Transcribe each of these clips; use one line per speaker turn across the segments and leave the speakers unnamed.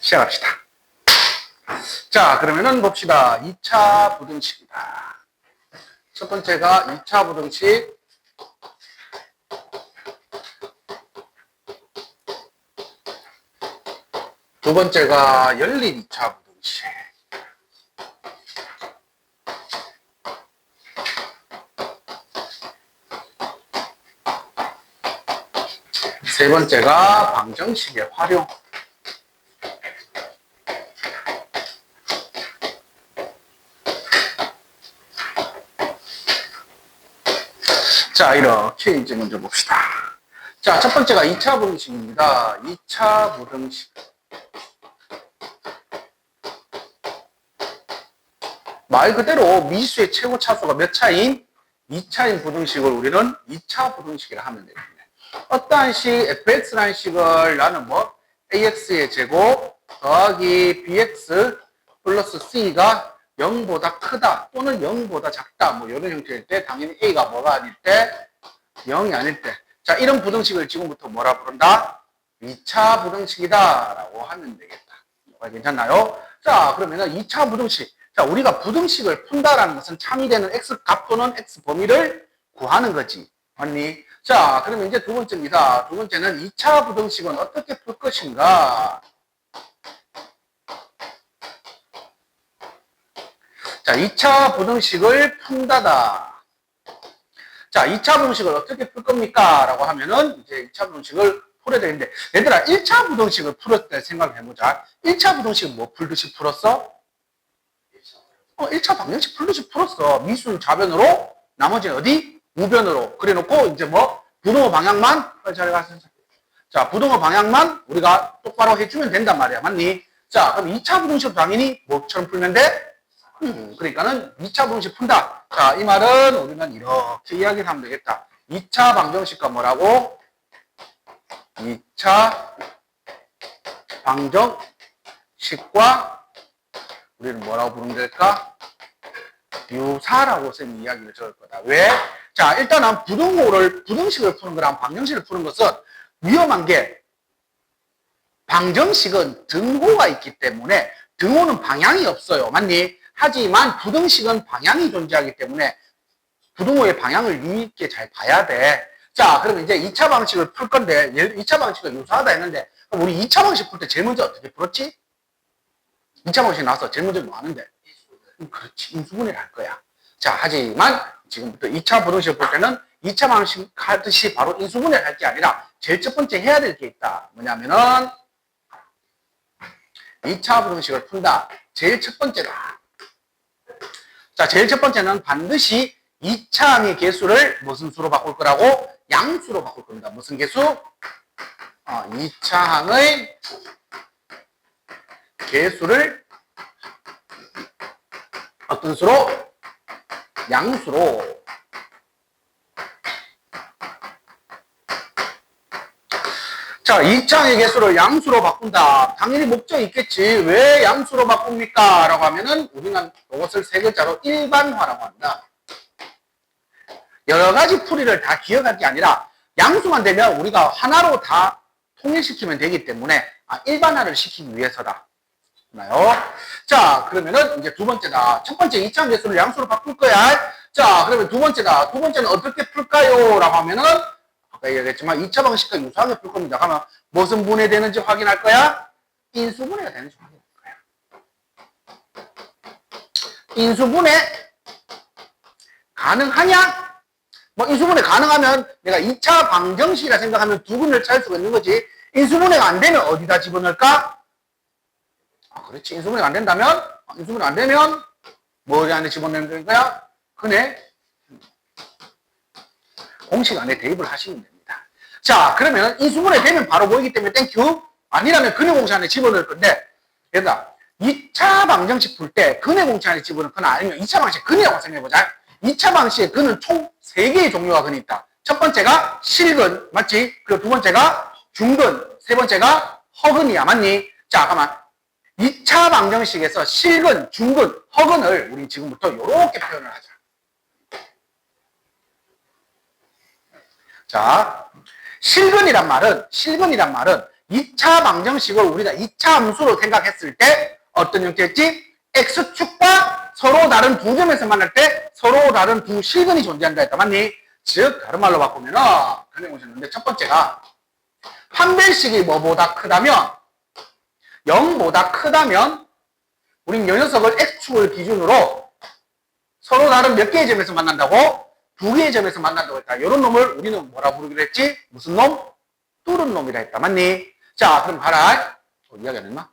시작합시다. 자, 그러면은 봅시다. 2차 부등식이다. 첫 번째가 2차 부등식. 두 번째가 열린 2차 부등식. 세 번째가 방정식의 활용. 자, 이렇게 이제 먼저 봅시다. 자, 첫 번째가 2차 부등식입니다. 2차 부등식. 말 그대로 미수의 최고 차수가 몇 차인? 2차인 부등식을 우리는 2차 부등식이라 하면 되겠네. 어떠한 식, fx라는 식을 나는 뭐, ax의 제곱 더하기 bx 플러스 c가 0보다 크다 또는 0보다 작다 뭐 이런 형태일 때 당연히 a가 뭐가 아닐 때 0이 아닐 때 자 이런 부등식을 지금부터 뭐라 부른다? 2차 부등식이다 라고 하면 되겠다. 괜찮나요? 자 그러면은 2차 부등식 자 우리가 부등식을 푼다라는 것은 참이되는 x값 또는 x 범위를 구하는 거지 맞니? 자 그러면 이제 두 번째입니다. 두 번째는 2차 부등식은 어떻게 풀 것인가? 자, 2차 부등식을 푼다다. 자, 2차 부등식을 어떻게 풀 겁니까? 라고 하면은, 이제 2차 부등식을 풀어야 되는데, 얘들아, 1차 부등식을 풀었을 때 생각해보자. 1차 부등식은 뭐 풀듯이 풀었어? 1차 방정식 풀듯이 풀었어. 미수 좌변으로, 나머지는 어디? 우변으로. 그래 놓고, 이제 뭐, 부등호 방향만, 자, 부등호 방향만 우리가 똑바로 해주면 된단 말이야. 맞니? 자, 그럼 2차 부등식 당연히 뭐처럼 풀면 돼? 그러니까는 2차 부등식 푼다. 자, 이 말은 우리는 이렇게 이야기를 하면 되겠다. 2차 방정식과 뭐라고? 2차 방정식과 우리는 뭐라고 부르면 될까? 유사라고 쌤이 이야기를 적을 거다. 왜? 자, 일단은 부등식을 푸는 거랑 방정식을 푸는 것은 위험한 게 방정식은 등호가 있기 때문에 등호는 방향이 없어요. 맞니? 하지만 부등식은 방향이 존재하기 때문에 부등호의 방향을 유의 있게 잘 봐야 돼. 자, 그러면 이제 2차 방식을 풀 건데 2차 방식을 유사하다 했는데 그럼 우리 2차 방식 풀 때 제일 먼저 어떻게 풀었지? 2차 방식 나와서 제일 먼저 뭐 하는데? 그렇지, 인수분해를 할 거야. 자, 하지만 지금부터 2차 부등식을 풀 때는 2차 방식 하듯이 바로 인수분해를 할 게 아니라 제일 첫 번째 해야 될 게 있다. 뭐냐면은 2차 부등식을 푼다. 제일 첫 번째다. 자, 제일 첫 번째는 반드시 2차항의 개수를 무슨 수로 바꿀 거라고? 양수로 바꿀 겁니다. 무슨 개수? 2차항의 개수를 어떤 수로? 양수로. 자, 2차항의 개수를 양수로 바꾼다. 당연히 목적이 있겠지. 왜 양수로 바꿉니까? 라고 하면은 우리는 이것을 세 글자로 일반화라고 한다. 여러 가지 풀이를 다 기억할 게 아니라 양수만 되면 우리가 하나로 다 통일시키면 되기 때문에 일반화를 시키기 위해서다. 나요? 자, 그러면은 이제 두 번째다. 첫 번째 2차항 개수를 양수로 바꿀 거야. 자, 그러면 두 번째다. 두 번째는 어떻게 풀까요? 라고 하면은 아까 얘기했지만 2차 방식과 유사하게 풀 겁니다. 그러면 무슨 분해되는지 확인할 거야? 인수분해가 되는지 확인할 거야. 인수분해 가능하냐? 뭐 인수분해 가능하면 내가 2차 방정식이라 생각하면 두 근을 찾을 수가 있는 거지. 인수분해가 안 되면 어디다 집어넣을까? 그렇지. 인수분해가 안 된다면 인수분해 안 되면 뭐 안에 집어넣는 거야? 근에 공식 안에 대입을 하시면 됩니다. 자, 그러면 인수분해 되면 바로 보이기 때문에 땡큐. 아니라면 근해 공식 안에 집어넣을 건데, 얘들아, 2차 방정식 풀 때 근해 공식 안에 집어넣을 거나 아니면 2차 방식 근이라고 생각해보자. 2차 방식의 근은 총 3개의 종류가 근이 있다. 첫 번째가 실근, 맞지? 그리고 두 번째가 중근, 세 번째가 허근이야, 맞니? 자, 잠깐만. 2차 방정식에서 실근, 중근, 허근을 우리 지금부터 이렇게 표현을 하자. 자, 실근이란 말은 2차 방정식을 우리가 2차 함수로 생각했을 때 어떤 형태였지? x축과 서로 다른 두 점에서 만날 때 서로 다른 두 실근이 존재한다 했다. 맞니? 즉 다른 말로 바꾸면은 그래 보셨는데 첫 번째가 판별식이 뭐보다 크다면 0보다 크다면 우린 이 녀석을 x축을 기준으로 서로 다른 몇 개의 점에서 만난다고? 두 개의 점에서 만난다고 했다. 이런 놈을 우리는 뭐라 부르기로 했지? 무슨 놈? 뚫은 놈이라 했다. 맞니? 자, 그럼 가라. 이야기 안 했나?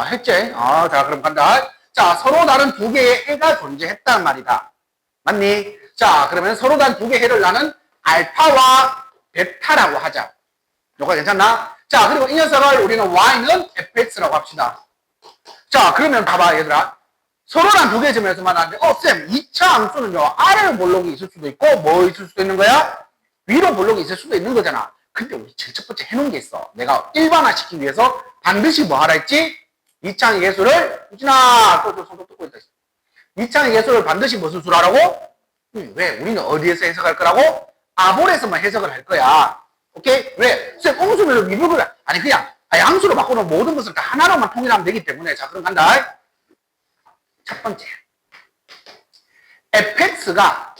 했지? 자, 그럼 간다. 자, 서로 다른 두 개의 해가 존재했단 말이다. 맞니? 자, 그러면 서로 다른 두 개의 해를 나는 알파와 베타라고 하자. 요거 괜찮나? 자, 그리고 이 녀석을 우리는 y는 fx라고 합시다. 자, 그러면 봐봐, 얘들아. 서로 다른 두 개의 점에서 만나는데, 쌤, 2차 함수는요, 아래로 볼록이 있을 수도 있고, 뭐 있을 수도 있는 거야? 위로 볼록이 있을 수도 있는 거잖아. 근데 우리 제일 첫 번째 해놓은 게 있어. 내가 일반화시키기 위해서 반드시 뭐 하라 했지? 2차의 계수를, 유진아, 또 손톱 뜯고 있다. 2차의 계수를 반드시 무슨 수로 하라고? 왜? 우리는 어디에서 해석할 거라고? 아볼에서만 해석을 할 거야. 오케이? 왜? 쌤, 음수를 미분을, 아니, 그냥, 양수로 바꾸는 모든 것을 다 하나로만 통일하면 되기 때문에. 자, 그럼 간다. 첫 번째. fx가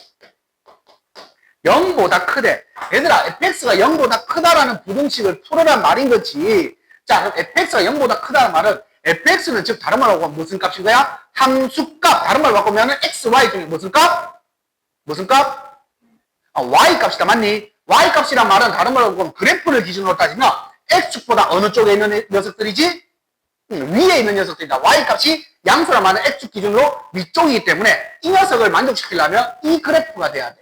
0보다 크대. 얘들아, fx가 0보다 크다라는 부등식을 풀어란 말인 거지. 자, 그럼 fx가 0보다 크다는 말은 fx는 즉 다른 말로 하면 무슨 값인 거야? 함수값. 다른 말로 바꾸면 x, y 중에 무슨 값? 무슨 값? y 값이다. 맞니? y 값이란 말은 다른 말로 하면 그래프를 기준으로 따지면 x축보다 어느 쪽에 있는 녀석들이지? 위에 있는 녀석들이다. y 값이 양수란 말은 x축 기준으로 위쪽이기 때문에 이 녀석을 만족시키려면 이 그래프가 돼야 돼.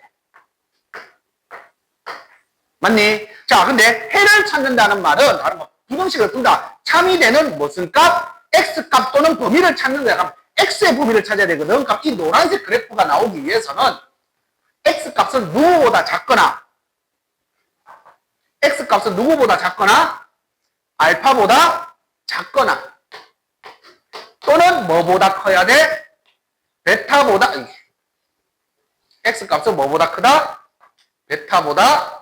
맞니? 자, 근데 해를 찾는다는 말은 다른 거 부등식을 푼다. 참이되는 무슨 값? x값 또는 범위를 찾는 거야. 그럼 x의 범위를 찾아야 되거든. 그럼 이 노란색 그래프가 나오기 위해서는 x값은 누구보다 작거나 x값은 누구보다 작거나 알파보다 작거나 또는 뭐보다 커야 돼? 베타보다 x값은 뭐보다 크다? 베타보다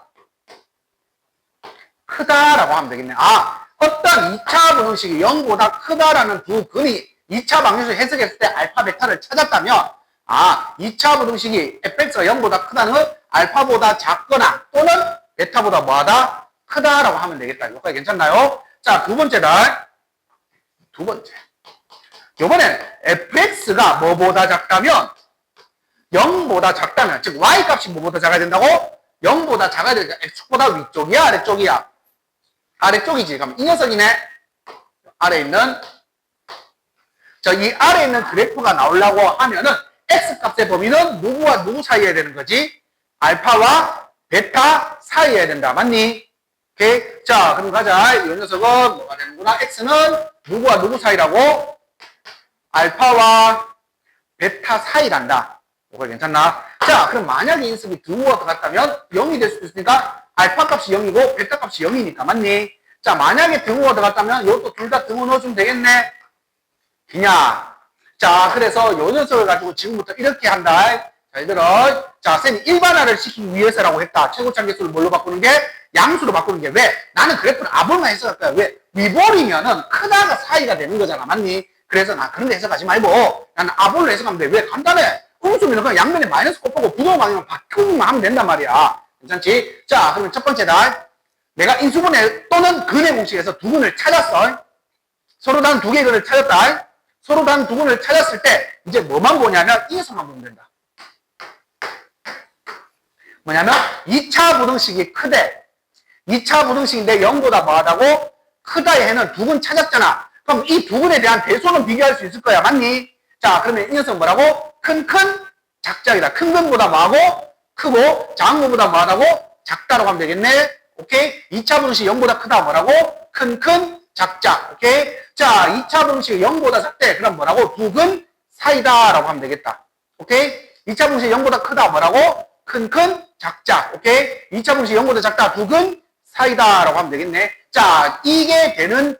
크다라고 하면 되겠네. 어떤 2차 부등식이 0보다 크다라는 두 근이 2차 방정식 해석했을 때 알파, 베타를 찾았다면 2차 부등식이 fx가 0보다 크다는 건 알파보다 작거나 또는 베타보다 뭐하다? 크다라고 하면 되겠다. 여기까지 괜찮나요? 자, 두 번째다. 두 번째. 요번엔 fx가 뭐보다 작다면 0보다 작다면 즉 y값이 뭐보다 작아야 된다고? 0보다 작아야 되니까 x축보다 위쪽이야? 아래쪽이야? 아래쪽이지. 그럼 이 녀석이네. 아래에 있는 이 아래에 있는 그래프가 나오려고 하면은 x값의 범위는 누구와 누구 사이에 되는 거지? 알파와 베타 사이에 된다. 맞니? 오케이. 자, 그럼 가자. 이 녀석은 뭐가 되는구나? x는 누구와 누구 사이라고? 알파와 베타 사이란다. 이거 괜찮나? 자, 그럼 만약에 이 녀석이 등호가 들어갔다면 0이 될 수도 있으니까 알파 값이 0이고 베타 값이 0이니까 맞니? 자, 만약에 등호가 들어갔다면 이것도 둘 다 등호 넣어주면 되겠네? 그냥. 자, 그래서 요 녀석을 가지고 지금부터 이렇게 한다. 자, 얘들아. 자, 쌤이 일반화를 시키기 위해서라고 했다. 최고차 계수를 뭘로 바꾸는 게? 양수로 바꾸는 게. 왜? 나는 그래프를 아볼만 해석할 거야. 왜? 위볼이면은 크다가 사이가 되는 거잖아. 맞니? 그래서 나 그런 데 해석하지 말고 나는 아볼로 해석하면 돼. 왜? 간단해. 음수면 그냥 양면에 마이너스 곱하고 부동호 방향을 바꾸기만 하면 된단 말이야. 괜찮지? 자, 그러면 첫 번째다. 내가 인수분해 또는 근의 공식에서 두 근을 찾았어. 서로 다른 두 개의 근을 찾았다. 서로 다른 두 근을 찾았을 때 이제 뭐만 보냐면 이 녀석만 보면 된다. 뭐냐면 2차 부등식이 크대. 2차 부등식인데 0보다 뭐하다고? 크다의 해는 두 근 찾았잖아. 그럼 이 두 근에 대한 대소는 비교할 수 있을 거야. 맞니? 자, 그러면 이 녀석 뭐라고? 큰 작작이다. 큰 근보다 뭐하고? 크고 작은 근보다 뭐하다고? 작다라고 하면 되겠네. 오케이? 2차 분식 0보다 크다 뭐라고? 큰 작작. 오케이? 자, 2차 분식 0보다 작대. 그럼 뭐라고? 두 근 사이다라고 하면 되겠다. 오케이? 2차 분식 0보다 크다 뭐라고? 큰 작작. 오케이? 2차 분식 0보다 작다. 두 근 사이다라고 하면 되겠네. 자, 이게 되는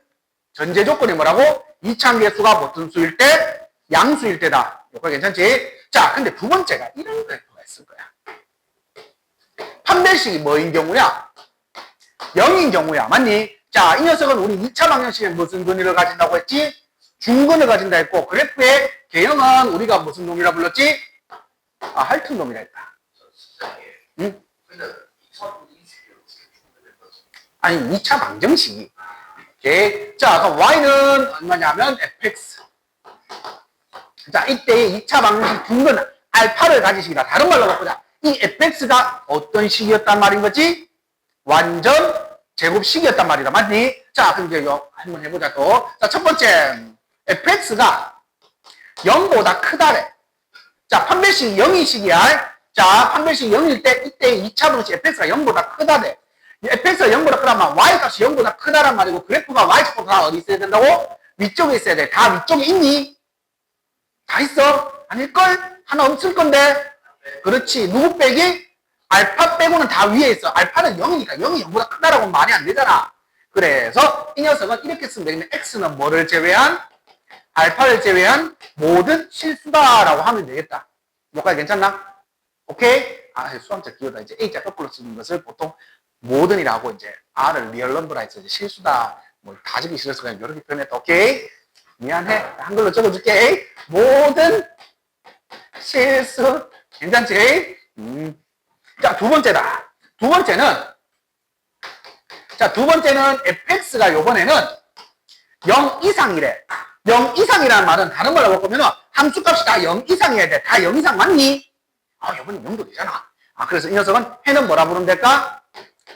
전제 조건이 뭐라고? 2차 계수가 어떤 수일 때? 양수일 때다. 이거 괜찮지? 자, 근데 두 번째가 이런 그래프가 있을 거야. 판별식이 뭐인 경우냐? 0인 경우야. 맞니? 자, 이 녀석은 우리 2차 방정식에 무슨 근위를 가진다고 했지? 중근을 가진다 했고, 그래프의 개형은 우리가 무슨 놈이라 불렀지? 아, 할튼 놈이라 했다. 응? 아니, 2차 방정식이. 오케이. 자, 그럼 y는 얼마냐면 fx. 자, 이때의 2차 방정식 중근 알파를 가지식이다. 다른 말로 바꾸자. 이 fx가 어떤 식이었단 말인 거지? 완전 제곱식이었단 말이다. 맞니? 자, 그럼 이제 한번 해보자 또. 자, 첫 번째. fx가 0보다 크다래. 자, 판별식 0인식이야. 자, 판별식 0일 때, 이때 2차 방정식 fx가 0보다 크다래. fx가 0보다 크다면 y값이 0보다 크다란 말이고, 그래프가 y축보다 다 어디 있어야 된다고? 위쪽에 있어야 돼. 다 위쪽에 있니? 다 있어? 아닐걸? 하나 없을 건데? 그렇지. 누구 빼기? 알파 빼고는 다 위에 있어. 알파는 0이니까 0이 0보다 크다라고 말이 안 되잖아. 그래서 이 녀석은 이렇게 쓰면 되겠네. x는 뭐를 제외한? 알파를 제외한 모든 실수다라고 하면 되겠다. 뭐까지 괜찮나? 오케이? 아, 수험자 기호다. 이제 A자 거꾸로 쓰는 것을 보통 모든이라고 이제 R을 리얼 넘버라 해서 이제 실수다. 뭐 다 적기 싫어서 그냥 이렇게 표현했다. 오케이? 미안해. 한글로 적어줄게. 모든 실수. 괜찮지? 자, 두 번째다. 두 번째는 fx가 요번에는 0 이상이래. 0 이상이라는 말은 다른 걸로 바꾸면 함수값이 다 0 이상이어야 돼. 다 0 이상 맞니? 아, 요번엔 0도 되잖아. 아, 그래서 이 녀석은 해는 뭐라 부르면 될까?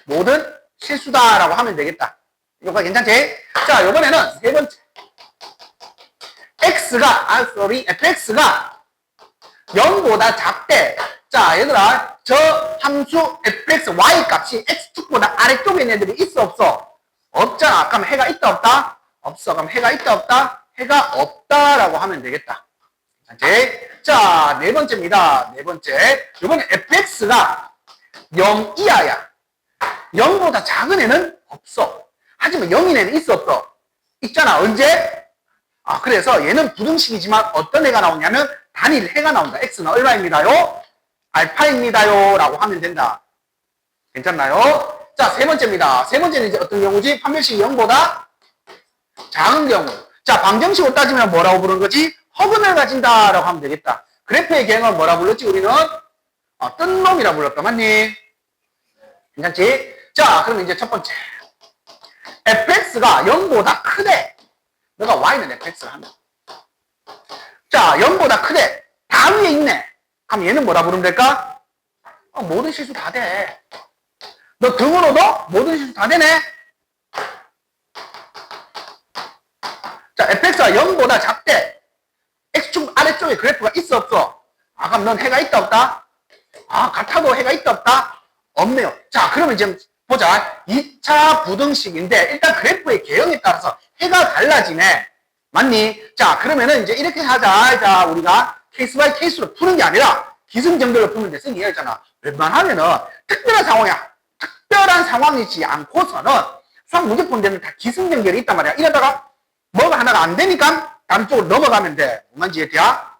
모든 실수다라고 하면 되겠다. 이거 괜찮지? 자, 요번에는 세 번째. fx가 0보다 작대. 자, 얘들아, 저 함수 fx, y 값이 x축보다 아래쪽에 있는 애들이 있어, 없어? 없잖아. 그럼 해가 있다, 없다? 없어. 그럼 해가 있다, 없다? 해가 없다라고 하면 되겠다. 자, 네 번째입니다. 네 번째. 이번에 fx가 0 이하야. 0보다 작은 애는 없어. 하지만 0인 애는 있어, 없어? 있잖아. 언제? 아, 그래서 얘는 부등식이지만 어떤 애가 나오냐면 단일 해가 나온다. x는 얼마입니다요? 알파입니다요. 라고 하면 된다. 괜찮나요? 자, 세 번째입니다. 세 번째는 이제 어떤 경우지? 판별식이 0보다 작은 경우. 자, 방정식으로 따지면 뭐라고 부르는 거지? 허근을 가진다라고 하면 되겠다. 그래프의 개형은 뭐라 불렀지? 우리는 뜬 놈이라 불렀다. 맞니? 괜찮지? 자, 그럼 이제 첫 번째. fx가 0보다 크대. 너가 y는 fx를 하면. 자, 0보다 크대. 다 위에 있네. 그럼 얘는 뭐라 부르면 될까? 모든 실수 다 돼. 너 등으로도 모든 실수 다 되네. 자, fx가 0보다 작대. x축 아래쪽에 그래프가 있어, 없어? 아, 그럼 넌 해가 있다, 없다? 아, 같아도 해가 있다, 없다? 없네요. 자, 그러면 지금 보자. 2차 부등식인데, 일단 그래프의 개형에 따라서 해가 달라지네. 맞니? 자, 그러면은 이제 이렇게 하자. 자, 우리가 케이스 바이 케이스로 푸는 게 아니라 기승전결로 푸는 데 쓰는 게 있잖아. 웬만하면은 특별한 상황이야. 특별한 상황이지 않고서는 수학 문제 푸는 데는 다 기승전결이 있단 말이야. 이러다가 뭐가 하나가 안 되니까 다른 쪽으로 넘어가면 돼. 뭔지 이해돼야?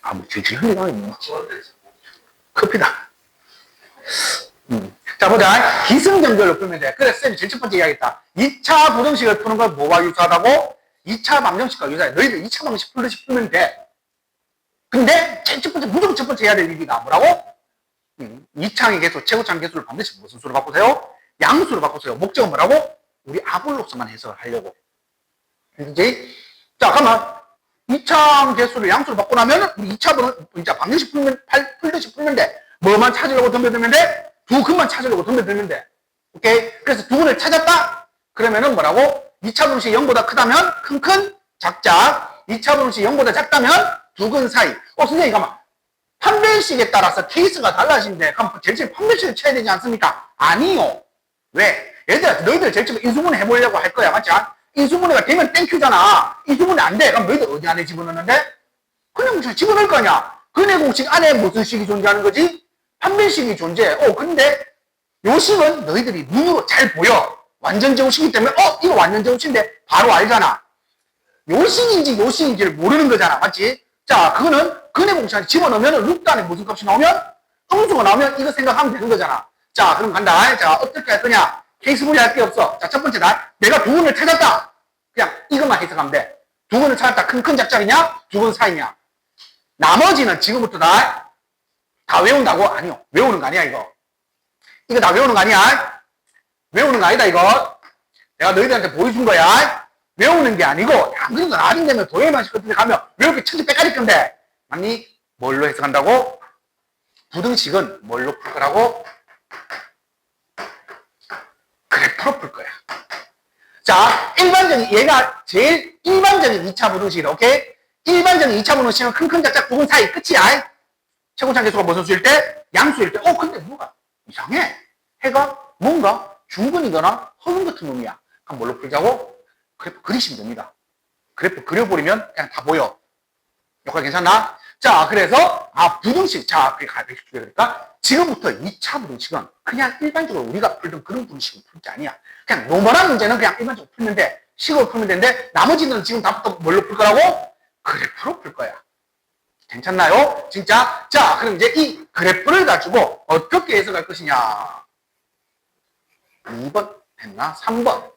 아, 뭐, 질질 흘리가네, 뭐. 커피다. 자, 보자. 기승전결로 풀면 돼. 그래서 쌤이 제일 첫 번째 이야기했다. 2차 부등식을 푸는 걸 뭐와 유사하다고? 2차 방정식과 유사해. 너희들 2차 방정식 풀듯이 풀면 돼. 근데 제일 첫 번째, 무조건 첫 번째 해야 될 일이가 뭐라고? 2창의 개수, 최고창 개수를 반드시 무슨 수로 바꾸세요? 양수로 바꾸세요. 목적은 뭐라고? 우리 아볼로서만 해석하려고. 이제 자, 그러면 2창 개수를 양수로 바꾸고 나면 우리 2차 방정식 풀듯이 풀면 돼. 뭐만 찾으려고 덤벼들면 돼? 두 근만 찾으려고 덤벼들면 돼. 오케이? 그래서 두 근을 찾았다? 그러면은 뭐라고? 2차 분식이 0보다 크다면 큰 작작. 2차 분식이 0보다 작다면 두 근 사이. 선생님, 가만. 판별식에 따라서 케이스가 달라진대. 그럼 제일 처음에 판별식을 쳐야 되지 않습니까? 아니요. 왜? 얘들아, 너희들 제일 처음에 인수분해 해보려고 할 거야. 맞지? 인수분해가 되면 땡큐잖아. 인수분해 안 돼. 그럼 너희들 어디 안에 집어넣는데? 그냥 무슨 집어넣을 거 아니야. 근해 공식 안에 무슨 식이 존재하는 거지? 판별식이 존재해. 근데 요 식은 너희들이 눈으로 잘 보여. 완전 제곱식이기 때문에 이거 완전 제곱식인데 바로 알잖아. 요 식인지 요 식인지를 모르는 거잖아. 맞지? 자, 그거는 근의 공식 집어넣으면 루트 안에 무슨 값이 나오면? 음수가 나오면 이거 생각하면 되는 거잖아. 자, 그럼 간다. 자, 어떻게 할 거냐? 케이스 분리 할 게 없어. 자, 첫 번째 날 내가 두근을 찾았다. 그냥 이것만 해석하면 돼. 두근을 찾았다. 큰 작작이냐? 두근 사이냐? 나머지는 지금부터 다 외운다고? 아니요. 외우는 거 아니야, 이거. 이거 다 외우는 거 아니야? 외우는 거 아니다, 이거. 내가 너희들한테 보여준 거야. 외우는 게 아니고, 야, 그러니까 나중 되면 도예만식 같은 데 가면 왜 이렇게 천지 빽가릴 건데? 아니, 뭘로 해석한다고? 부등식은 뭘로 풀 거라고? 그래프로 풀 거야. 자, 일반적인, 얘가 제일 일반적인 2차 부등식이다, 오케이? 일반적인 2차 부등식은 큰 작작 부분 사이 끝이야. 최고차 계수가 무슨 수일 때? 양수일 때. 근데 뭐가 이상해. 해가 뭔가 중근이거나 허근 같은 놈이야. 그럼 뭘로 풀자고? 그래프 그리시면 됩니다. 그래프 그려버리면 그냥 다 보여. 여기까지 괜찮나? 자, 그래서, 부등식. 자, 그게 가르쳐 주게 될까? 지금부터 2차 부등식은 그냥 일반적으로 우리가 풀던 그런 부등식을 풀 게 아니야. 그냥 노멀한 문제는 그냥 일반적으로 풀면 돼. 식으로 풀면 되는데, 나머지는 지금 다부터 뭘로 풀 거라고? 그래프로 풀 거야. 괜찮나요? 진짜? 자, 그럼 이제 이 그래프를 가지고 어떻게 해석할 것이냐? 2번 했나? 3번.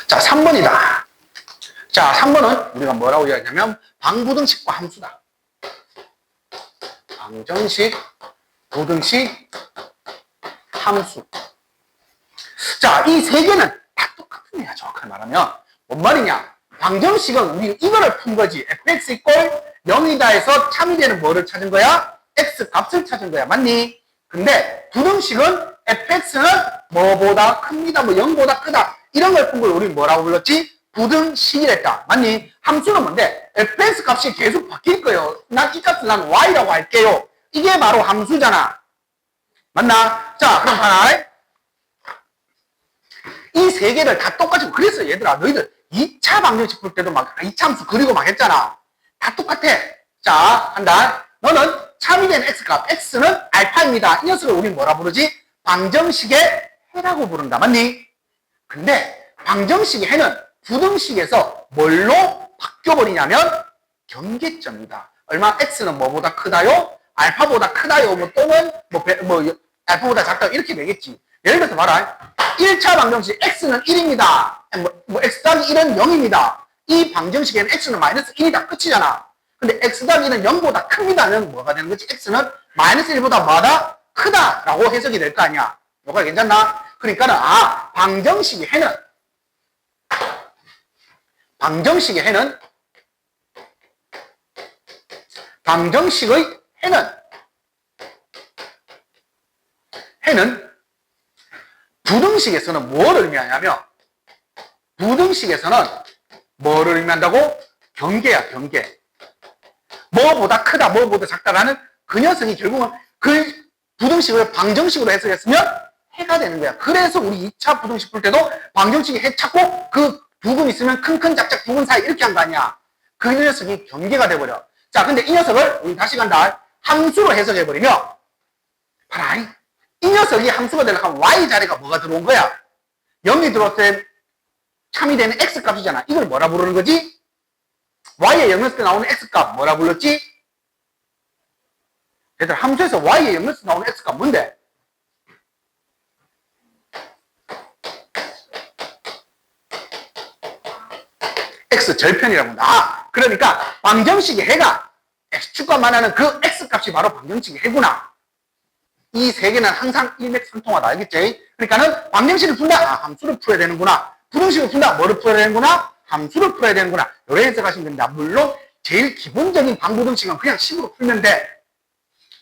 자, 3번이다. 자, 3번은 우리가 뭐라고 이야기하냐면 방부등식과 함수다. 방정식, 부등식, 함수. 자, 이 세 개는 다 똑같은 애야, 정확하게 말하면. 뭔 말이냐? 방정식은 우리 이거를 푼 거지. fx 이꼴 0이다 해서 참이 되는 뭐를 찾은 거야? x 값을 찾은 거야. 맞니? 근데 부등식은 fx는 뭐보다 큽니다. 뭐 0보다 크다. 이런 걸 푼 걸 우리 뭐라고 불렀지? 부등식이랬다. 맞니? 함수는 뭔데? fx 값이 계속 바뀔 거예요. 난 이 값을 난 y라고 할게요. 이게 바로 함수잖아. 맞나? 자, 그럼 하나. 이 세 개를 다 똑같이, 그래서 얘들아, 너희들 2차 방정식 풀 때도 막 2차 함수 그리고 막 했잖아. 다 똑같아. 자, 한다. 너는 참이 된 x값, x는 알파입니다. 이 녀석을 우리 뭐라 부르지? 방정식의 해라고 부른다. 맞니? 근데 방정식의 해는 부등식에서 뭘로 바뀌어버리냐면 경계점이다. 얼마? x는 뭐보다 크다요? 알파보다 크다요? 뭐 또는 알파보다 작다요? 이렇게 되겠지. 예를 들어서 봐라. 1차 방정식 x는 1입니다. x 더하기 1은 0입니다. 이 방정식에는 x는 마이너스 1이다. 끝이잖아. 근데 x 더하기 1은 0보다 큽니다는 뭐가 되는 거지? x는 마이너스 1보다 뭐다? 크다라고 해석이 될 거 아니야. 뭐가 괜찮나? 그러니까는 방정식의 해는 방정식의 해는 부등식에서는 뭐를 의미하냐면 부등식에서는 뭐를 의미한다고? 경계야, 경계. 뭐보다 크다, 뭐보다 작다라는 그 녀석이 결국은 그 부등식을 방정식으로 해석했으면 해가 되는 거야. 그래서 우리 2차 부등식 풀 때도 방정식이 해 찾고 그 부분 있으면 큰 작작 부분 사이 이렇게 한 거 아니야. 그 녀석이 경계가 돼버려. 자, 근데 이 녀석을 우리 다시 간다. 함수로 해석해버리면 봐라. 이 녀석이 함수가 되려고 하면 y 자리가 뭐가 들어온 거야? 0이 들어올 때 참이 되는 x값이잖아. 이걸 뭐라 부르는 거지? y의 0이었을 때 나오는 x값 뭐라 불렀지? 얘들 함수에서 y의 0이었을 때 나오는 x값 뭔데? x절편이라고 한다. 그러니까 방정식의 해가 x축과 하는 그 x값이 바로 방정식의 해구나. 이 세 개는 항상 일맥상통하다. 알겠지? 그러니까는 방정식을 푼다. 함수를 풀어야 되는구나. 부등식을 푼다. 뭐를 풀어야 되는구나? 함수를 풀어야 되는구나. 요래 해석하시면 됩니다. 물론 제일 기본적인 방부등식은 그냥 식으로 풀면 돼.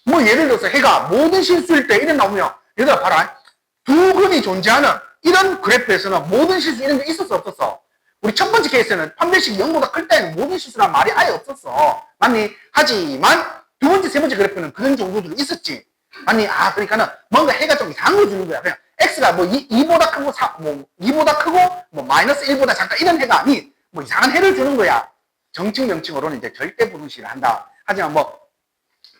뭐 예를 들어서 해가 모든 실수일 때 이래 나오면 얘들아 봐라. 두 근이 존재하는 이런 그래프에서는 모든 실수 이런 게 있었어 없었어? 우리 첫 번째 케이스는 판별식이 0보다 클 때는 모든 실수란 말이 아예 없었어. 맞니? 하지만 두 번째, 세 번째 그래프는 그런 정도들이 있었지. 아니, 그러니까는 뭔가 해가 좀 이상한 거 주는 거야. 그냥 x가 뭐 2보다 크고 2보다 크고 뭐 마이너스 1보다 작다 이런 해가 아니 뭐 이상한 해를 주는 거야. 정칭 명칭으로는 이제 절대 부등식을 한다. 하지만 뭐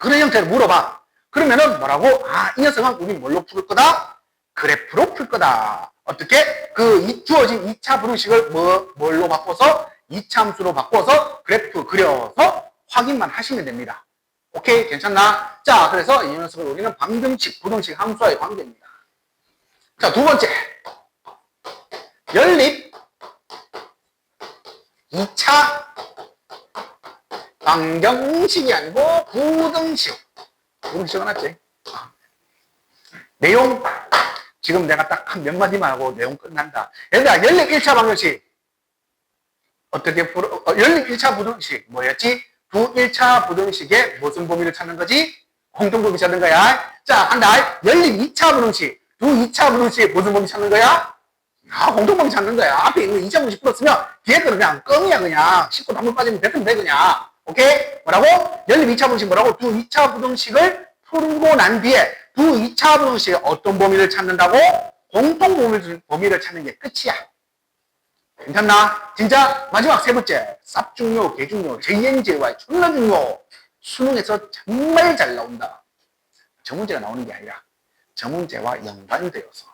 그런 형태로 물어봐. 그러면은 뭐라고? 아, 이 녀석은 우리 뭘로 풀 거다? 그래프로 풀 거다. 어떻게? 그 주어진 2차 부등식을 뭘로 바꿔서? 2차 함수로 바꿔서 그래프 그려서 확인만 하시면 됩니다. 오케이? 괜찮나? 자, 그래서 이 녀석을 우리는 방정식, 부등식 함수와의 관계입니다. 자, 두 번째. 연립 2차 방정식이 아니고 부등식. 부등식은 맞지? 내용. 지금 내가 딱 한 몇 마디만 하고 내용 끝난다. 얘들아, 연립 1차 방정식. 어떻게 연립 1차 부등식 뭐였지? 두 1차 부등식의 무슨 범위를 찾는 거지? 공통범위 찾는 거야. 자, 한다. 연립 2차 부등식. 두 2차 부등식의 무슨 범위 찾는 거야? 아, 공통범위 찾는 거야. 앞에 있는 2차 부등식 풀었으면 뒤에 거는 그냥 껌이야, 그냥. 씻고 단물 빠지면 뱉으면 돼, 그냥. 오케이? 뭐라고? 연립 2차 부등식 뭐라고? 두 2차 부등식을 풀고 난 뒤에 두 2차 부등식의 어떤 범위를 찾는다고? 공통범위를 찾는 게 끝이야. 괜찮나? 진짜 마지막 세 번째. 쌉 중요, 개 중요, JNJY 존나 중요. 수능에서 정말 잘 나온다. 저 문제가 나오는 게 아니라 저 문제와 연관되어서.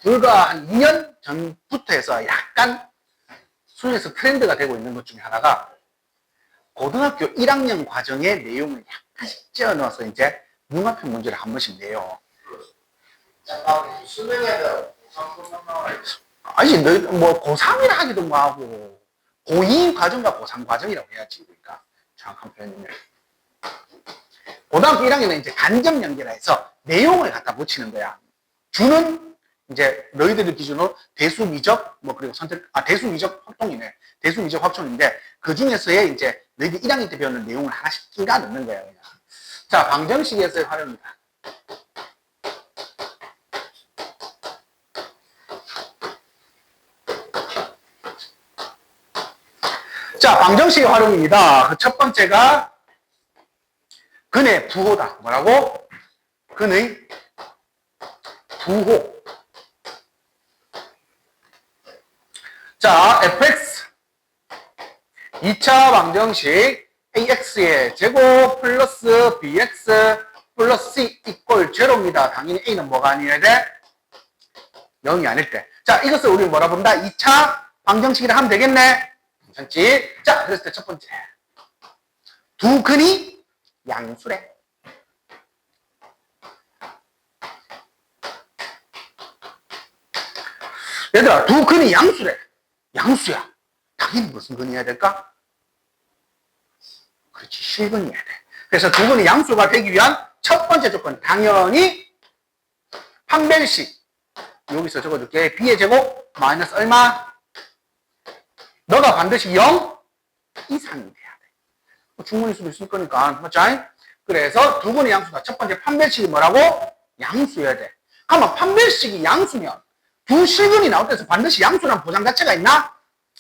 불과 한 2년 전부터 해서 약간 수능에서 트렌드가 되고 있는 것 중에 하나가 고등학교 1학년 과정의 내용을 약간씩 찌어 넣어서 이제 융합형 문제를 한 번씩 내요.
수능에는 고3 나와요.
아니, 너, 뭐, 고3이라 하기도 뭐하고, 고2 과정과 고3 과정이라고 해야지, 그러니까. 정확한 표현이면. 고등학교 1학년은 이제 간접 연계라 해서 내용을 갖다 붙이는 거야. 주는 이제 너희들 기준으로 대수 미적, 뭐, 그리고 대수 미적 확동이네. 대수 미적 확정인데, 그 중에서의 이제 너희들 1학년 때 배우는 내용을 하나씩 끼가 넣는 거야, 그냥. 자, 방정식에서의 활용입니다. 자, 방정식의 활용입니다. 그 첫 번째가 근의 부호다. 뭐라고? 근의 부호. 자, fx 2차 방정식 ax의 제곱 플러스 bx 플러스 c 이꼴 제로입니다. 당연히 a는 뭐가 아니어야 돼? 0이 아닐 때. 자, 이것을 우리 뭐라 부른다? 2차 방정식이라 하면 되겠네. 괜찮지? 자, 그랬을 때 첫 번째. 두 근이 양수래. 얘들아, 두 근이 양수래. 양수야. 당연히 무슨 근이어야 될까? 그렇지, 실근이어야 돼. 그래서 두 근이 양수가 되기 위한 첫 번째 조건, 당연히 판별식. 여기서 적어줄게. b의 제곱 마이너스 얼마? 너가 반드시 0 이상이 돼야 돼. 중문일 수도 있을 거니까. 맞죠? 그래서 두 근의 양수다. 첫 번째 판별식이 뭐라고? 양수여야 돼. 그러면 판별식이 양수면 두 실근이 나올 때서 반드시 양수라는 보장 자체가 있나?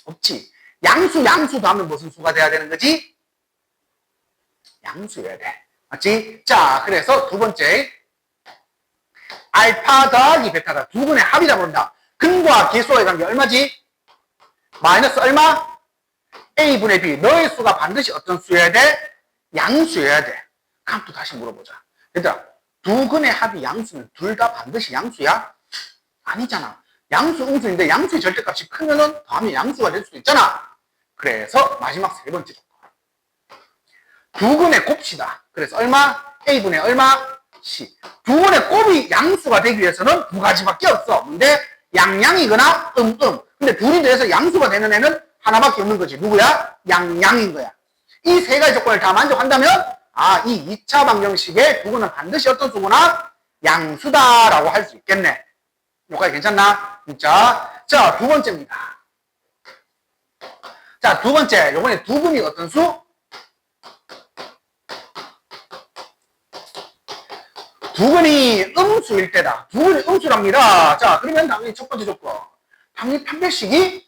없지. 양수도 하면 무슨 수가 돼야 되는 거지? 양수여야 돼. 맞지? 자, 그래서 두 번째. 알파 더하기 베타다. 두 근의 합이다 본다. 근과 개수와의 관계 얼마지? 마이너스 얼마? a분의 b. 너의 수가 반드시 어떤 수여야 돼? 양수여야 돼. 그럼 또 다시 물어보자. 얘들아, 두 근의 합이 양수면 둘 다 반드시 양수야? 아니잖아. 양수, 음수인데 양수의 절대값이 크면은 다음에 양수가 될 수도 있잖아. 그래서 마지막 세 번째 조건. 두 근의 곱시다. 그래서 얼마? a분의 얼마? c. 두 근의 곱이 양수가 되기 위해서는 두 가지밖에 없어. 근데 양양이거나 근데 둘이 돼서 양수가 되는 애는 하나밖에 없는 거지. 누구야? 양양인 거야. 이 세 가지 조건을 다 만족한다면 이 2차 방정식의 두 근은 반드시 어떤 수구나? 양수다라고 할 수 있겠네. 여기까지 괜찮나? 자, 두 번째입니다. 자, 두 번째. 요번에 두 근이 어떤 수? 두 근이 음수일 때다. 두 근이 음수랍니다. 자, 그러면 당연히 첫 번째 조건. 당연히 판별식이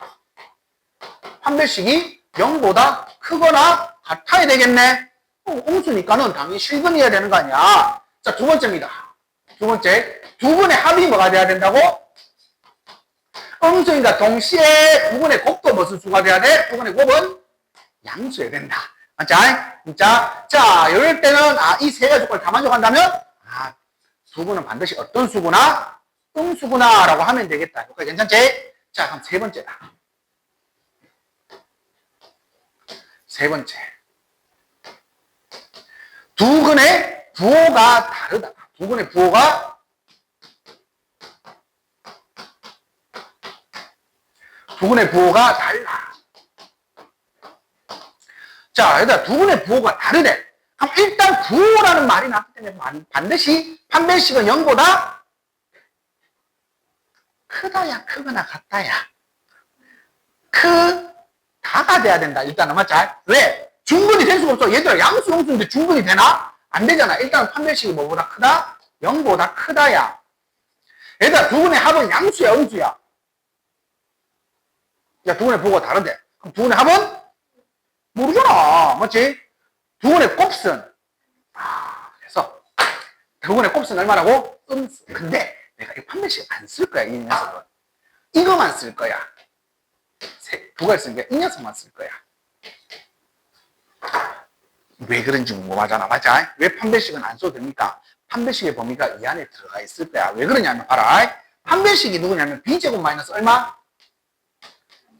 0보다 크거나 같아야 되겠네. 음수니까는 당연히 실근이어야 되는 거 아니야. 자, 두 번째입니다. 두 번째. 두 근의 합이 뭐가 돼야 된다고? 음수인과 동시에 두근의 곱도 무슨 수가 돼야 돼? 두근의 곱은 양수여야 된다. 자, 이럴 때는, 이 세 가지 조건을 다 만족한다면, 두근은 반드시 어떤 수구나? 음수구나. 라고 하면 되겠다. 여기까지 괜찮지? 자, 그럼 세 번째다. 세 번째. 두근의 부호가 다르다. 두근의 부호가 달라. 자, 얘들아, 두근의 부호가 다르대. 그럼 일단 부호라는 말이 나왔기 때문에 반드시 판별식은 0보다 크다야, 크거나 같다야. 다가 돼야 된다. 일단은, 맞지? 왜? 중근이 될 수가 없어. 얘들아, 양수, 음수인데 중근이 되나? 안 되잖아. 일단 판별식이 뭐보다 크다? 0보다 크다야. 얘들아, 두근의 합은 양수야, 음수야? 야, 두근의 부호가 다른데. 그럼 두근의 합은? 모르잖아. 맞지? 두근의 곱은. 그래서, 두근의 곱은 얼마라고? 음수. 근데, 내가 이 판별식 안 쓸 거야, 이 녀석은. 이거만 쓸 거야. 두 가지 쓰는 게 이 녀석만 쓸 거야. 왜 그런지 궁금하잖아. 맞아? 왜 판별식은 안 써도 됩니까? 판별식의 범위가 이 안에 들어가 있을 거야. 왜 그러냐면, 봐라. 판별식이 누구냐면, b제곱 마이너스 얼마?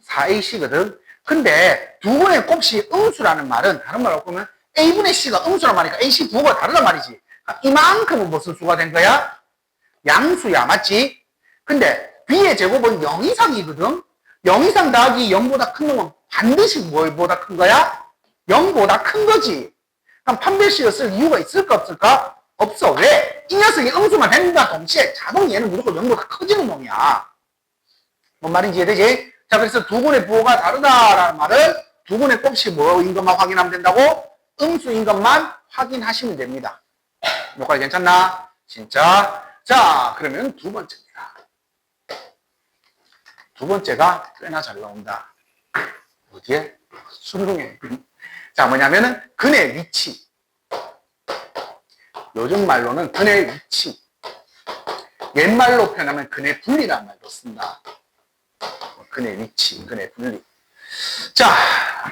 4ac거든. 근데 두근의 곱이 음수라는 말은, 다른 말로 보면, a분의 c가 음수란 말이니까 ac 부호가 다르단 말이지. 이만큼은 무슨 수가 된 거야? 양수야. 맞지? 근데 b의 제곱은 0 이상이거든. 0 이상 더하기 0보다 큰 놈은 반드시 뭐보다 큰 거야? 0보다 큰 거지. 그럼 판별식을 쓸 이유가 있을까 없을까? 없어. 왜? 이 녀석이 음수만 된다 동시에 자동 얘는 무조건 0보다 커지는 놈이야. 뭔 말인지 이해되지? 자, 그래서 두근의 부호가 다르다라는 말은 두근의 곱이 뭐인 것만 확인하면 된다고? 음수인 것만 확인하시면 됩니다. 여기까지 괜찮나? 진짜? 자, 그러면 두 번째입니다. 두 번째가 꽤나 잘 나온다. 어디에? 수능에. 자, 뭐냐면은 근의 위치. 요즘 말로는 근의 위치. 옛말로 표현하면 근의 분리라는 말도 쓴다. 근의 위치, 근의 분리. 자,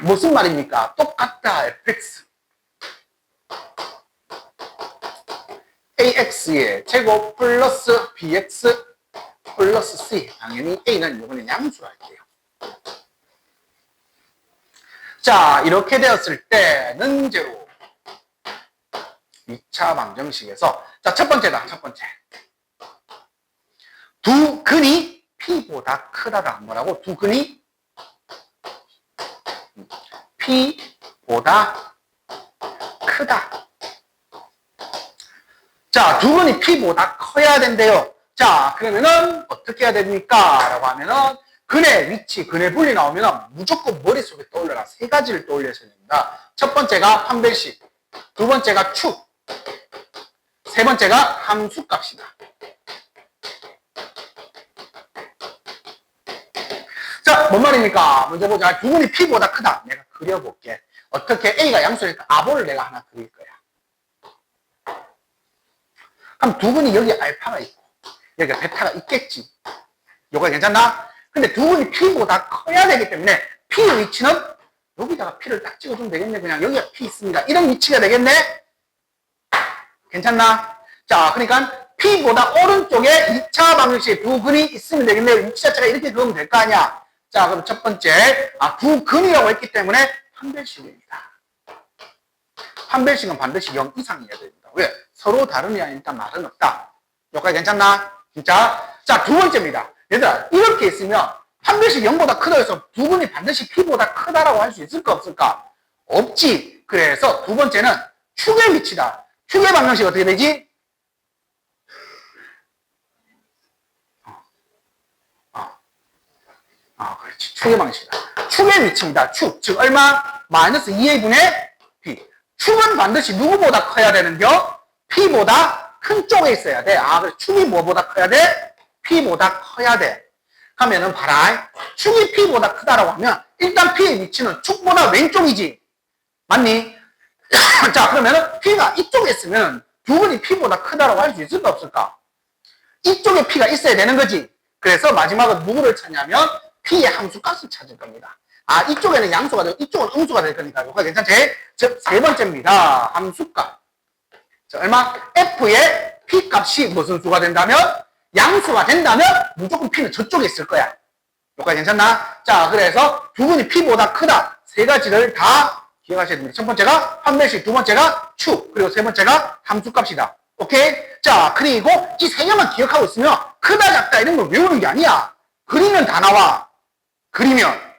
무슨 말입니까? 똑같다, fx. ax의 제곱 플러스 bx 플러스 c. 당연히 a는 이번에 양수로 할게요. 자, 이렇게 되었을 때는 제로. 2차 방정식에서, 자, 첫 번째다, 첫 번째. 두 근이 p보다 크다가 뭐라고? 두 근이 p보다 크다. 자, 두 근이 p보다 커야 된대요. 자, 그러면은 어떻게 해야 됩니까? 라고 하면은 근의 위치, 근의 분리 나오면은 무조건 머릿속에 떠올려라. 세 가지를 떠올려야 됩니다. 첫 번째가 판별식, 두 번째가 축, 세 번째가 함수값이다. 자, 뭔 말입니까? 먼저 보자. 두 근이 p보다 크다. 내가 그려볼게. 어떻게? a가 양수니까 아보를 내가 하나 그릴 거야. 그럼 두 근이 여기 알파가 있고 여기가 베타가 있겠지. 요거 괜찮나? 근데 두 근이 p보다 커야 되기 때문에 p의 위치는 여기다가 p를 딱 찍어주면 되겠네. 그냥 여기가 p 있습니다. 이런 위치가 되겠네? 괜찮나? 자, 그러니까 p보다 오른쪽에 2차 방정식에 두 근이 있으면 되겠네. 위치 자체가 이렇게 그으면 될 거 아니야? 자, 그럼 첫 번째, 두 근이라고 했기 때문에 판별식입니다. 판별식은 반드시 0 이상이어야 됩니다. 왜? 서로 다르냐 일단 말은 없다. 여기까지 괜찮나? 진짜? 자, 두 번째입니다. 얘들아, 이렇게 있으면 판별식 0보다 크다 해서 두 근이 반드시 p보다 크다라고 할 수 있을까 없을까? 없지. 그래서 두 번째는 축의 위치다. 축의 방정식 어떻게 되지? 그렇지. 축의 방식이다. 축의 위치입니다. 축. 즉, 얼마? 마이너스 2a분의 p. 축은 반드시 누구보다 커야 되는겨? p보다 큰 쪽에 있어야 돼. 그래서 축이 뭐보다 커야 돼? p보다 커야 돼. 하면은 봐라. 축이 p보다 크다라고 하면 일단 p의 위치는 축보다 왼쪽이지. 맞니? 자, 그러면은 p가 이쪽에 있으면 두 근이 p보다 크다라고 할 수 있을까 없을까? 이쪽에 p가 있어야 되는 거지. 그래서 마지막은 누구를 찾냐면 P의 함수값을 찾을 겁니다. 아, 이쪽에는 양수가 되고 이쪽은 음수가 될 거니까 이거 괜찮지? 즉, 세 번째입니다. 함수값. 자, 얼마? F의 P 값이 무슨 수가 된다면? 양수가 된다면 무조건 P는 저쪽에 있을 거야. 여기까지 괜찮나? 자, 그래서 두근이 P보다 크다. 세 가지를 다 기억하셔야 됩니다. 첫 번째가 판별식, 두 번째가 축, 그리고 세 번째가 함수값이다. 오케이? 자, 그리고 이 세 개만 기억하고 있으면 크다, 작다 이런 걸 외우는 게 아니야. 그리면 다 나와. 그리면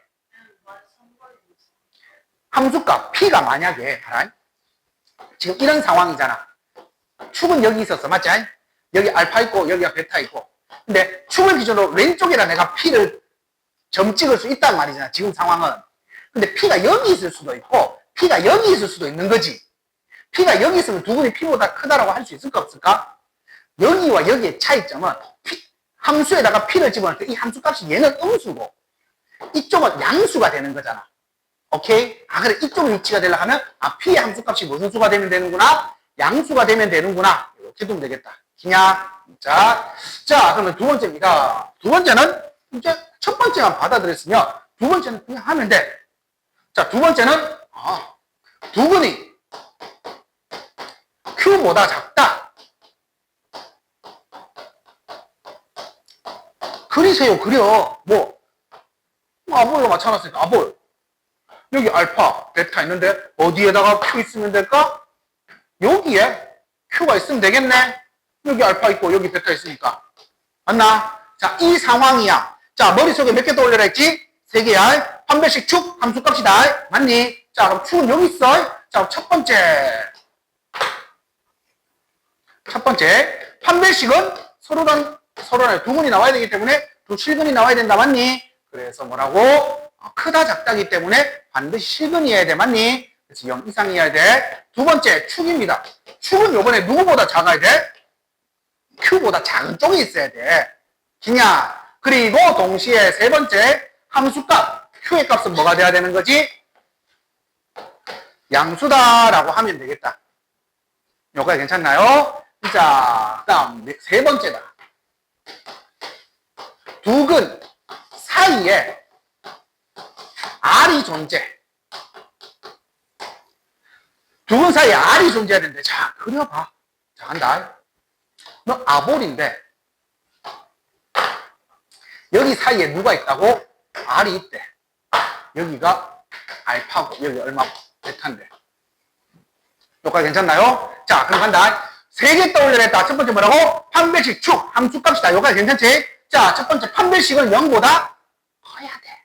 함수값 P가 만약에 봐라. 지금 이런 상황이잖아. 축은 여기 있었어. 맞지? 여기 알파 있고 여기가 베타 있고. 근데 축을 기준으로 왼쪽에다 내가 P를 점 찍을 수 있단 말이잖아. 지금 상황은. 근데 P가 여기 있을 수도 있고 P가 여기 있을 수도 있는 거지. P가 여기 있으면 두근이 P보다 크다라고 할 수 있을까 없을까? 여기와 여기의 차이점은 함수에다가 P를 집어넣을 때 이 함수값이 얘는 음수고 이쪽은 양수가 되는 거잖아. 오케이? 아, 그래. 이쪽 위치가 되려고 하면, 아, P의 함수값이 무슨 수가 되면 되는구나? 양수가 되면 되는구나. 이렇게 두면 되겠다. 기냐? 자, 그러면 두 번째입니다. 두 번째는, 이제 첫 번째만 받아들였으면, 두 번째는 그냥 하면 돼. 자, 두 번째는, 두근이 Q보다 작다. 그리세요, 그려. 아볼로 맞춰놨으니까, 아볼. 여기 알파, 베타 있는데 어디에다가 Q 있으면 될까? 여기에 Q가 있으면 되겠네. 여기 알파 있고 여기 베타 있으니까. 맞나? 자, 이 상황이야. 자, 머릿속에 몇 개 떠올려라 했지? 세 개야. 판별식 축, 함수값이다. 맞니? 자, 그럼 축은 여기 있어. 자, 첫 번째. 판별식은 서로는 두근이 나와야 되기 때문에 두 실근이 나와야 된다. 맞니? 그래서 뭐라고? 크다 작다기 때문에 반드시 실근이어야 돼. 맞니? 그래서 0 이상이어야 돼. 두 번째 축입니다. 축은 요번에 누구보다 작아야 돼? Q보다 작은 쪽에 있어야 돼. 기냐? 그리고 동시에 세 번째 함수값 Q의 값은 뭐가 돼야 되는 거지? 양수다라고 하면 되겠다. 요거 괜찮나요? 자, 다음 세 번째다. 두근 사이에 R이 존재. 두근 사이에 R이 존재해야 되는데, 자, 그려봐. 자, 간다. 너 아볼인데, 여기 사이에 누가 있다고? R이 있대. 여기가 알파고, 여기 얼마고? 베타인데. 여기까지 괜찮나요? 자, 그럼 간다. 세 개 떠올려야 했다. 첫 번째 뭐라고? 판별식 축, 함수값이다. 여기까지 괜찮지? 자, 첫 번째 판별식은 0보다 커야 돼.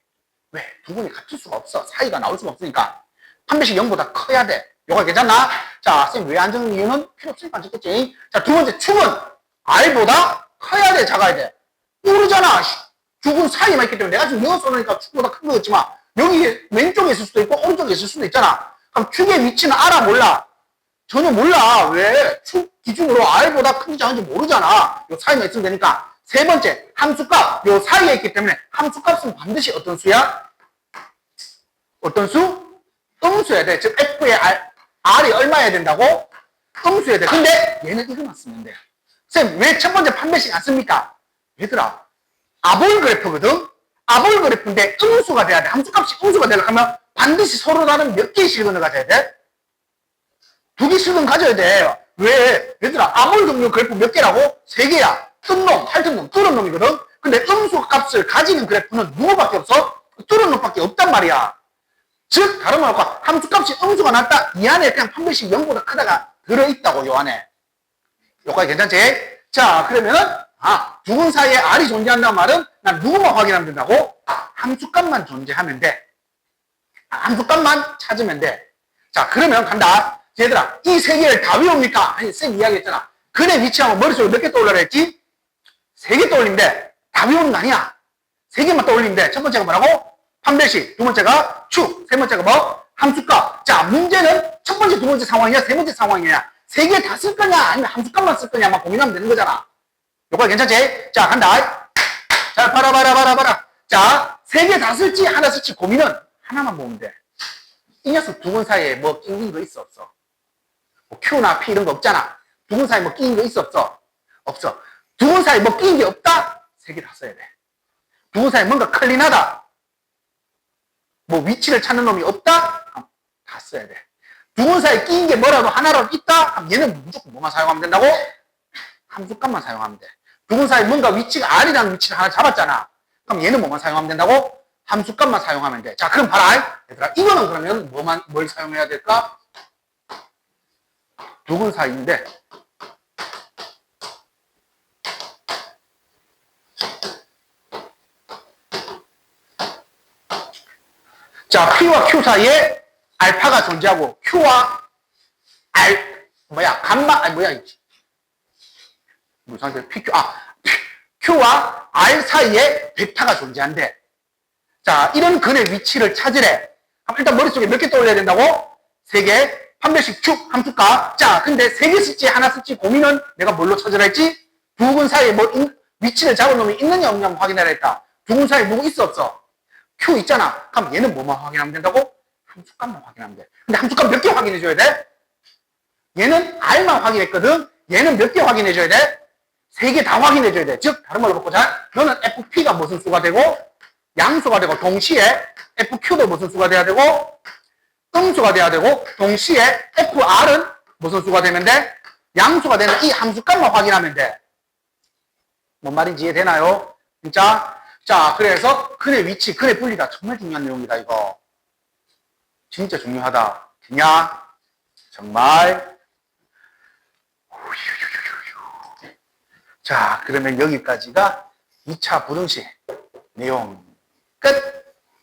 왜? 두근이 같을 수가 없어. 사이가 나올 수가 없으니까. 판별식 0보다 커야 돼. 요거 괜찮나? 자, 쌤 왜 안 적는 이유는 필요 없으니까 안 적겠지? 자, 두 번째 축은 R보다 커야 돼, 작아야 돼? 모르잖아. 두근 사이만 있기 때문에 내가 지금 여기서 오니까 축보다 큰 거였지만 여기 왼쪽에 있을 수도 있고 오른쪽에 있을 수도 있잖아. 그럼 축의 위치는 알아, 몰라? 전혀 몰라. 왜? 축 기준으로 R보다 큰지 작은지 모르잖아. 요 사이만 있으면 되니까. 세 번째, 함수값. 요 사이에 있기 때문에 함수값은 반드시 어떤 수야? 어떤 수? 음수여야 돼. 즉, F의 R이 얼마여야 된다고? 음수여야 돼. 근데 얘는 이거만 쓰면 돼. 쌤, 왜 첫 번째 판별식 안 씁니까? 얘들아, 아볼 그래프거든? 아볼 그래프인데 음수가 돼야 돼. 함수값이 음수가 되려고 하면 반드시 서로 다른 몇 개의 실근을 가져야 돼? 두 개 실근 가져야 돼. 왜? 얘들아, 아볼 종류 그래프 몇 개라고? 세 개야. 뜬 놈, 핥은 놈, 뚫은 놈이거든? 근데 음수 값을 가지는 그래프는 누구밖에 없어? 뚫은 놈밖에 없단 말이야. 즉, 다른 말로 함수값이 음수가 났다. 이 안에 그냥 판별식 0보다 크다가 들어있다고, 요 안에. 요까지 괜찮지? 자, 그러면은, 두근 사이에 R이 존재한다는 말은 난 누구만 확인하면 된다고? 함수값만 존재하면 돼. 함수값만 찾으면 돼. 자, 그러면 간다. 얘들아, 이 세 개를 다 외웁니까? 아니, 쌤 이야기했잖아. 근의 위치하면 머릿속에 몇 개 떠올려라 했지? 세 개 떠올리면 돼. 다 외우는 거 아니야. 세 개만 떠올리면 돼. 첫 번째가 뭐라고? 판별식. 두 번째가 축. 세 번째가 뭐? 함수값. 자, 문제는 첫 번째, 두 번째 상황이냐, 세 번째 상황이냐. 세 개 다 쓸 거냐, 아니면 함수값만 쓸 거냐만 고민하면 되는 거잖아. 요거 괜찮지? 자, 간다. 자, 봐라. 자, 세 개 다 쓸지, 하나 쓸지 고민은 하나만 보면 돼. 이 녀석 두근 사이에 뭐 끼는 거 있어, 없어? 뭐 Q나 P 이런 거 없잖아. 두근 사이에 뭐 끼는 거 있어, 없어? 없어. 두근 사이에 뭐 끼는 게 없다? 세 개 다 써야 돼. 두 사이에 뭔가 클린하다. 뭐 위치를 찾는 놈이 없다? 다 써야 돼. 두 사이에 끼인 게 뭐라도 하나라도 있다? 그럼 얘는 무조건 뭐만 사용하면 된다고? 함수값만 사용하면 돼. 두 사이에 뭔가 위치가 아니라는 위치를 하나 잡았잖아. 그럼 얘는 뭐만 사용하면 된다고? 함수값만 사용하면 돼. 자, 그럼 봐라. 얘들아, 이거는 그러면 뭘 사용해야 될까? 두근 사이인데, 자, P와 Q 사이에 알파가 존재하고, Q와 무슨 상태? Q와 R 사이에 베타가 존재한대. 자, 이런 근의 위치를 찾으래. 그럼 일단 머릿속에 몇 개 떠올려야 된다고? 3개, 판별식 축, 함수값. 자, 근데 3개 쓸지 하나 쓸지 고민은 내가 뭘로 찾으라 했지? 두 근 사이에 위치를 잡은 놈이 있느냐 없느냐 확인하라 했다. 두 근 사이에 누구 있어 없어? Q 있잖아. 그럼 얘는 뭐만 확인하면 된다고? 함수값만 확인하면 돼. 근데 함수값 몇 개 확인해줘야 돼? 얘는 R만 확인했거든? 얘는 몇 개 확인해줘야 돼? 3개 다 확인해줘야 돼. 즉, 다른 말로 바꾸자. 너는 FP가 무슨 수가 되고, 양수가 되고, 동시에 FQ도 무슨 수가 돼야 되고, 음수가 돼야 되고, 동시에 FR은 무슨 수가 되면 돼? 양수가 되는 이 함수값만 확인하면 돼. 뭔 말인지 이해되나요? 진짜? 자, 그래서 근의 위치, 근의 분리가 정말 중요한 내용이다, 이거. 진짜 중요하다. 그냥 정말. 자, 그러면 여기까지가 2차 부등식 내용 끝.